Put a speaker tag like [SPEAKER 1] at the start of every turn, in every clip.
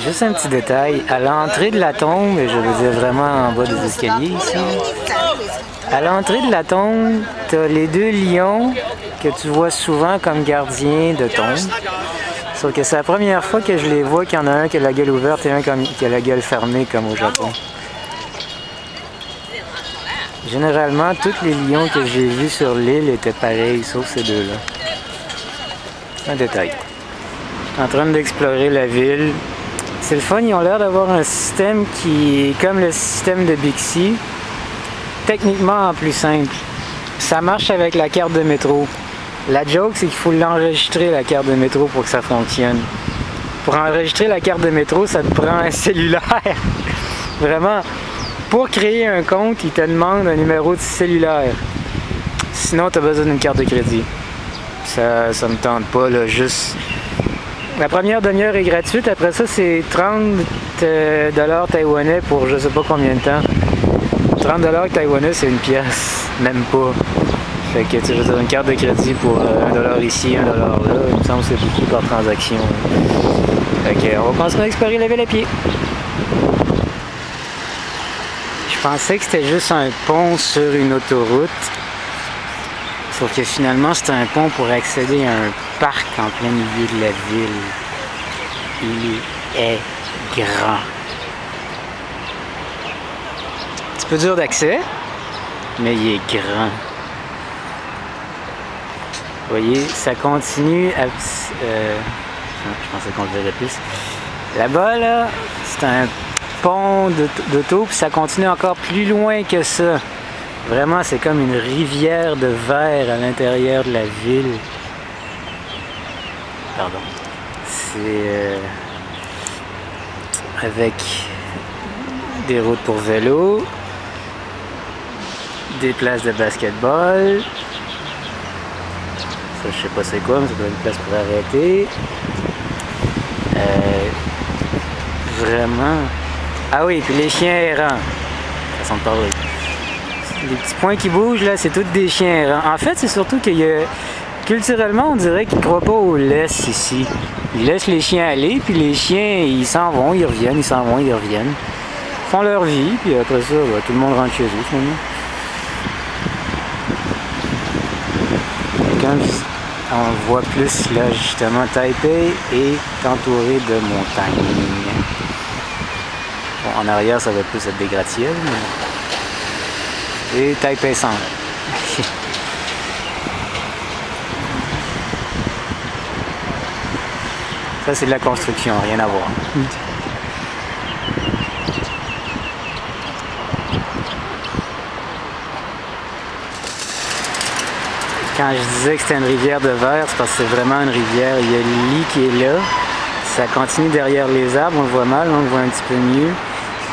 [SPEAKER 1] Juste un petit détail, à l'entrée de la tombe, et je veux dire vraiment en bas des escaliers ici, à l'entrée de la tombe, tu as les deux lions que tu vois souvent comme gardiens de tombe. Sauf que c'est la première fois que je les vois qu'il y en a un qui a la gueule ouverte et un qui a la gueule fermée comme au Japon. Généralement, tous les lions que j'ai vus sur l'île étaient pareils, sauf ces deux-là. Un détail. Je suis en train d'explorer la ville. C'est le fun, ils ont l'air d'avoir un système qui est comme le système de Bixi, techniquement en plus simple. Ça marche avec la carte de métro. La joke, c'est qu'il faut l'enregistrer, la carte de métro, pour que ça fonctionne. Pour enregistrer la carte de métro, ça te prend un cellulaire. Vraiment, pour créer un compte, il te demande un numéro de cellulaire. Sinon, tu as besoin d'une carte de crédit. Ça me tente pas, là, juste... La première demi-heure est gratuite, après ça, c'est 30 $ taïwanais pour je sais pas combien de temps. 30 $ taïwanais, c'est une pièce, même pas. Fait que tu veux une carte de crédit pour 1 $ ici, 1 $ là, il me semble que c'est beaucoup par transaction. Fait que on va continuer à explorer la ville à pied. Je pensais que c'était juste un pont sur une autoroute. Sauf que finalement, c'est un pont pour accéder à un parc en plein milieu de la ville. Il est grand. Un petit peu dur d'accès, mais il est grand. Vous voyez, ça continue à... je pensais qu'on le verrait plus. Là-bas, là, c'est un pont d'auto, puis ça continue encore plus loin que ça. Vraiment, c'est comme une rivière de verre à l'intérieur de la ville. Pardon. C'est avec des routes pour vélo, des places de basketball. Ça, je sais pas c'est quoi, mais ça doit être une place pour arrêter. Vraiment. Ah oui, puis les chiens errants. Façon de parler. Les petits points qui bougent, là, c'est tous des chiens errants. En fait, c'est surtout qu'il y a... Culturellement, on dirait qu'ils ne croient pas au laisse ici. Ils laissent les chiens aller, puis les chiens, ils s'en vont, ils reviennent, ils s'en vont, ils reviennent. Ils font leur vie, puis après ça, bah, tout le monde rentre chez eux, finalement. Quand on voit plus, là, justement, Taipei est entouré de montagnes. Bon, en arrière, ça va plus être des gratte-ciels, mais... Et Taipei Centre. Ça, c'est de la construction, rien à voir. Quand je disais que c'était une rivière de verre, c'est parce que c'est vraiment une rivière. Il y a le lit qui est là. Ça continue derrière les arbres, on le voit mal, on le voit un petit peu mieux.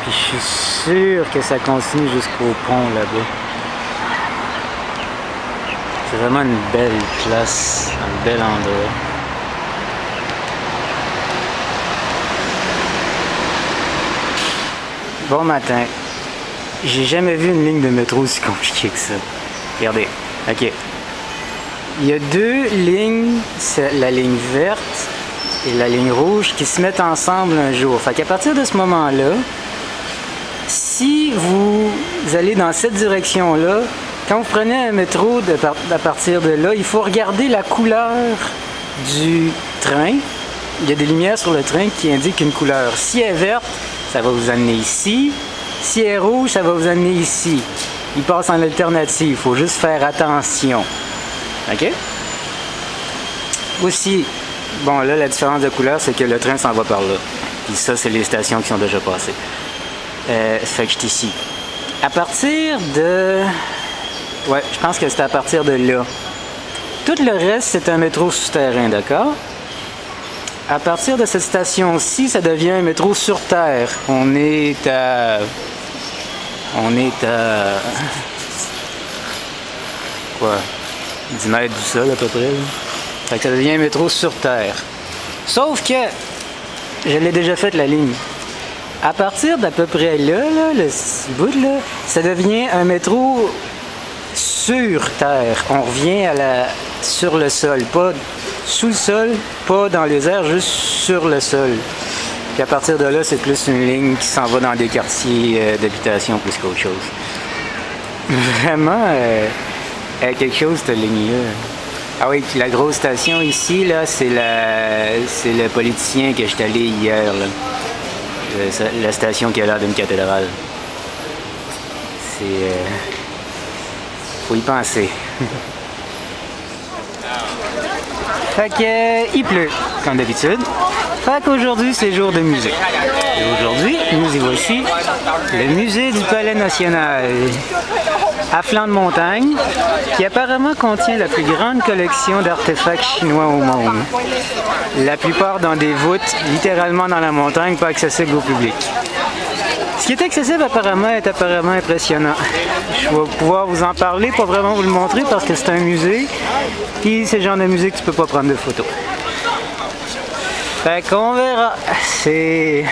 [SPEAKER 1] Puis je suis sûr que ça continue jusqu'au pont là-bas. C'est vraiment une belle place, un bel endroit. Bon matin. J'ai jamais vu une ligne de métro aussi compliquée que ça. Regardez. OK. Il y a deux lignes, c'est la ligne verte et la ligne rouge, qui se mettent ensemble un jour. Fait qu'à partir de ce moment-là, si vous allez dans cette direction-là, quand vous prenez un métro à partir de là, il faut regarder la couleur du train. Il y a des lumières sur le train qui indiquent une couleur. Si elle est verte, ça va vous amener ici. Si elle est rouge, ça va vous amener ici. Il passe en alternative, il faut juste faire attention. OK? Aussi, bon là, la différence de couleur, c'est que le train s'en va par là. Puis ça, c'est les stations qui sont déjà passées. Ça fait que je suis ici. À partir de... Ouais, je pense que c'est à partir de là. Tout le reste, c'est un métro souterrain, d'accord? À partir de cette station-ci, ça devient un métro sur terre. On est à... Quoi? 10 mètres du sol, à peu près. Là. Fait que ça devient un métro sur terre. Sauf que, je l'ai déjà fait la ligne. À partir d'à peu près là, le bout là, ça devient un métro sur terre. On revient sur le sol, pas sous le sol, pas dans les airs, juste sur le sol. Puis à partir de là, c'est plus une ligne qui s'en va dans des quartiers d'habitation plus qu'autre chose. Vraiment, quelque chose cette ligne-là. Ah oui, puis la grosse station ici, là, c'est le politicien que j'étais allé hier, là. La station qui a l'air d'une cathédrale. C'est... faut y penser. Fait que, il pleut, comme d'habitude. Fait qu'aujourd'hui, c'est jour de musée. Et aujourd'hui, nous y voici, le musée du Palais National, à flanc de montagne, qui apparemment contient la plus grande collection d'artefacts chinois au monde. La plupart dans des voûtes, littéralement dans la montagne, pas accessibles au public. Ce qui est accessible apparemment est apparemment impressionnant. Je vais pouvoir vous en parler, pas vraiment vous le montrer parce que c'est un musée, puis c'est le genre de musée que tu peux pas prendre de photos. Fait qu'on verra. C'est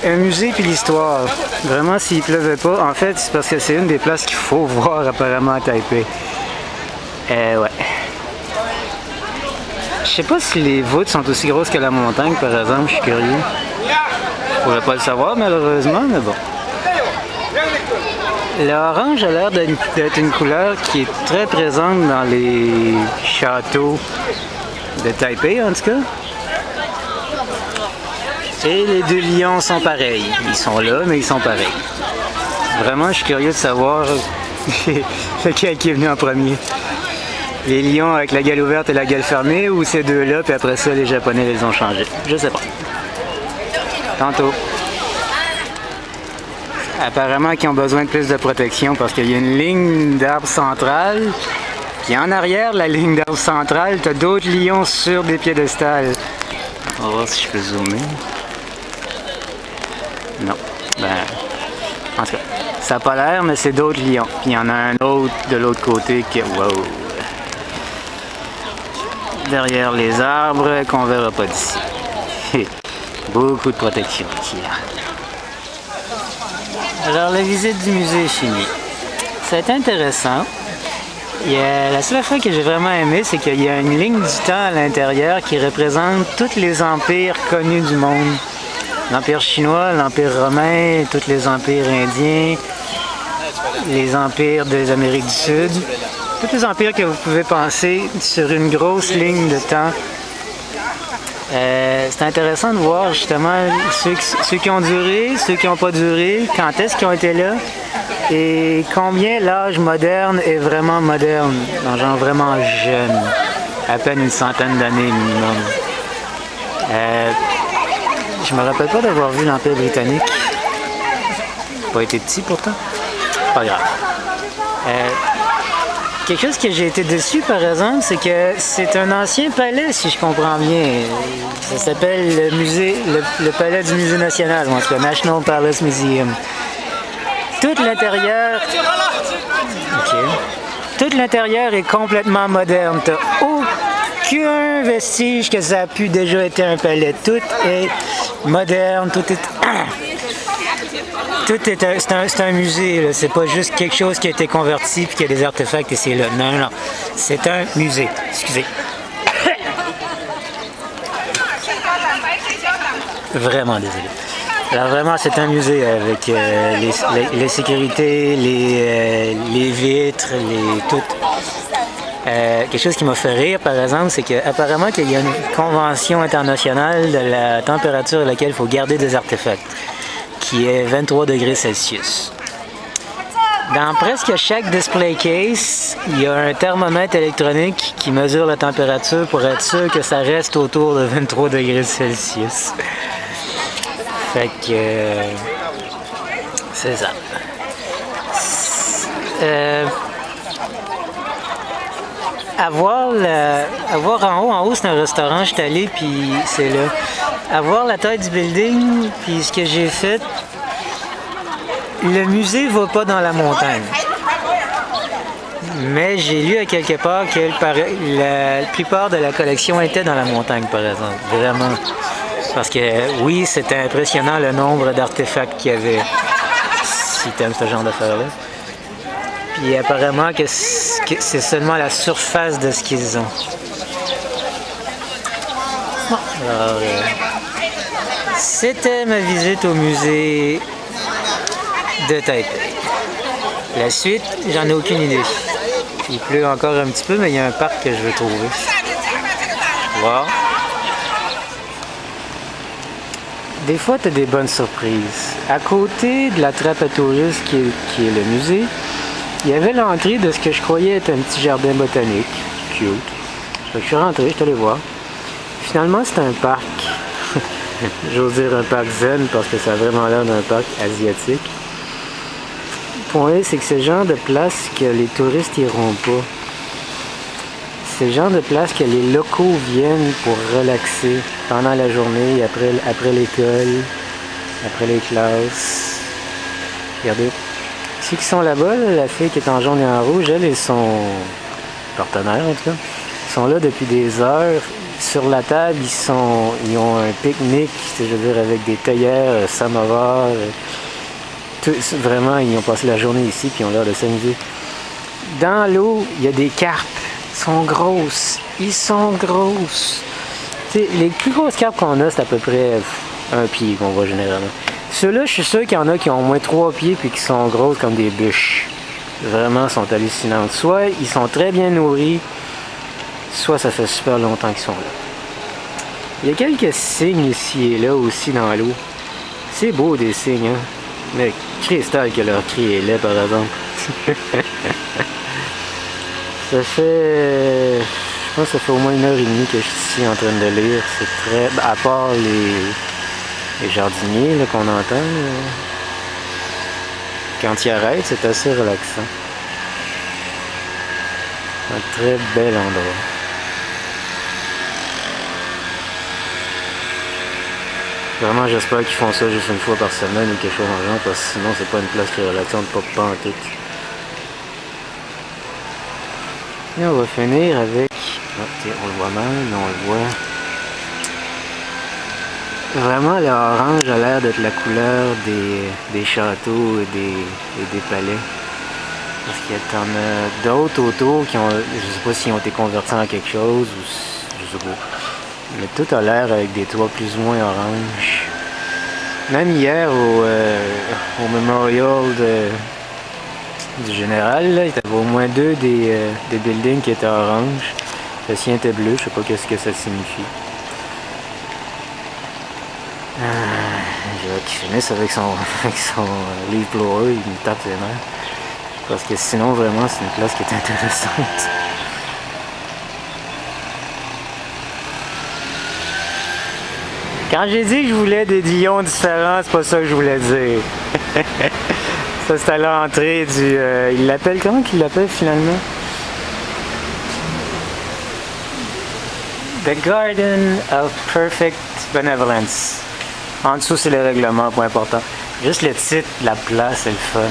[SPEAKER 1] un musée puis l'histoire. Vraiment, s'il pleuvait pas, en fait, c'est parce que c'est une des places qu'il faut voir apparemment à Taipei. Ouais. Je sais pas si les voûtes sont aussi grosses que la montagne, par exemple, je suis curieux. Je pourrais pas le savoir, malheureusement, mais bon. L'orange a l'air d'être une couleur qui est très présente dans les châteaux de Taipei, en tout cas. Et les deux lions sont pareils. Ils sont là, mais ils sont pareils. Vraiment, je suis curieux de savoir lequel qui est venu en premier. Les lions avec la gueule ouverte et la gueule fermée, ou ces deux-là, puis après ça, les Japonais les ont changés. Je sais pas. Tantôt. Apparemment qu'ils ont besoin de plus de protection parce qu'il y a une ligne d'arbre centrale. Puis en arrière de la ligne d'arbre centrale, tu as d'autres lions sur des piédestals. On va voir si je peux zoomer. Non. Ben, en tout cas, ça n'a pas l'air, mais c'est d'autres lions. Puis il y en a un autre de l'autre côté qui... Wow! Derrière les arbres qu'on verra pas d'ici. Beaucoup de protection ici. Alors la visite du musée est finie. Ça a été intéressant. La seule fois que j'ai vraiment aimé, c'est qu'il y a une ligne du temps à l'intérieur qui représente tous les empires connus du monde. L'Empire chinois, l'Empire romain, tous les empires indiens, les empires des Amériques du Sud. Tous les empires que vous pouvez penser sur une grosse ligne de temps. C'est intéressant de voir justement ceux qui ont duré, ceux qui n'ont pas duré, quand est-ce qu'ils ont été là et combien l'âge moderne est vraiment moderne, genre vraiment jeune, à peine une centaine d'années minimum. Je me rappelle pas d'avoir vu l'Empire britannique. Pas été petit pourtant. Pas grave. Quelque chose que j'ai été déçu par exemple, c'est que c'est un ancien palais, si je comprends bien. Ça s'appelle le palais du Musée National, ou en tout cas National Palace Museum. Tout l'intérieur... OK. Tout l'intérieur est complètement moderne. T'as aucun vestige que ça a pu déjà être un palais. Tout est moderne, tout est... C'est un musée, c'est pas juste quelque chose qui a été converti puis qu'il y a des artefacts et c'est là. Non, non, c'est un musée. Excusez. Vraiment désolé. Alors vraiment, c'est un musée avec les sécurités, les vitres, tout. Quelque chose qui m'a fait rire, par exemple, c'est qu'apparemment qu'il y a une convention internationale de la température à laquelle il faut garder des artefacts, qui est 23 degrés Celsius. Dans presque chaque display case, il y a un thermomètre électronique qui mesure la température pour être sûr que ça reste autour de 23 degrés Celsius. Fait que... c'est ça. À voir en haut, c'est un restaurant, je suis allé, puis c'est là. À voir la taille du building, puis ce que j'ai fait, le musée va pas dans la montagne. Mais j'ai lu à quelque part que la plupart de la collection était dans la montagne, par exemple. Vraiment. Parce que, oui, c'était impressionnant le nombre d'artefacts qu'il y avait, si tu aimes ce genre d'affaires-là. Puis apparemment que c'est seulement la surface de ce qu'ils ont. Alors, c'était ma visite au musée de Taipei. La suite, j'en ai aucune idée. Il pleut encore un petit peu, mais il y a un parc que je veux trouver. Wow. Des fois, tu as des bonnes surprises. À côté de la trappe à touristes qui est le musée, il y avait l'entrée de ce que je croyais être un petit jardin botanique. Cute. Je suis rentré, je suis allé voir. Finalement, c'est un parc. J'ose dire un parc zen parce que ça a vraiment l'air d'un parc asiatique. Le point, c'est que c'est le genre de place que les touristes n'iront pas. C'est le genre de place que les locaux viennent pour relaxer pendant la journée, après l'école, après les classes. Regardez. Ceux qui sont là-bas, la fille qui est en jaune et en rouge, elle et son partenaire en tout cas, ils sont là depuis des heures. Sur la table, ils ont un pique-nique, je veux dire, avec des théières, samovars. Vraiment, ils ont passé la journée ici puis ils ont l'air de s'amuser. Dans l'eau, il y a des carpes. Ils sont grosses. Ils sont grosses. T'sais, les plus grosses carpes qu'on a, c'est à peu près un pied qu'on voit généralement. Ceux-là, je suis sûr qu'il y en a qui ont au moins 3 pieds puis qui sont grosses comme des bûches. Vraiment, elles sont hallucinantes. Soit ils sont très bien nourris, soit ça fait super longtemps qu'ils sont là. Il y a quelques cygnes ici et là aussi dans l'eau. C'est beau des cygnes, hein? Mais cristal que leur cri est laid par exemple. Ça fait... Je pense que ça fait au moins 1h30 que je suis ici en train de lire. C'est très... À part les jardiniers qu'on entend. Quand ils arrêtent, c'est assez relaxant. Un très bel endroit. Vraiment, j'espère qu'ils font ça juste une fois par semaine ou quelque chose en genre, parce que sinon, c'est pas une place qui est relaxante, pas en tout. Et on va finir avec... Oh, on le voit mal, mais on le voit. Vraiment, l'orange a l'air d'être la couleur des châteaux et des palais. Parce qu'il y en a d'autres autour qui ont... Je sais pas s'ils ont été convertis en quelque chose ou... Je sais pas. Mais tout a l'air avec des toits plus ou moins orange. Même hier au Memorial du Général, là, il y avait au moins 2 des buildings qui étaient orange. Le sien était bleu, je sais pas qu'est-ce que ça signifie. J'ai hâte qu'il finisse avec son leaf blower, il me tape les mains. Parce que sinon, vraiment, c'est une place qui est intéressante. Quand j'ai dit que je voulais des lions différents, c'est pas ça que je voulais dire. Ça, c'est à l'entrée du... il l'appelle... Comment qu'il l'appelle finalement? The Garden of Perfect Benevolence. En dessous, c'est le règlement, point important. Juste le titre, la place, c'est le fun.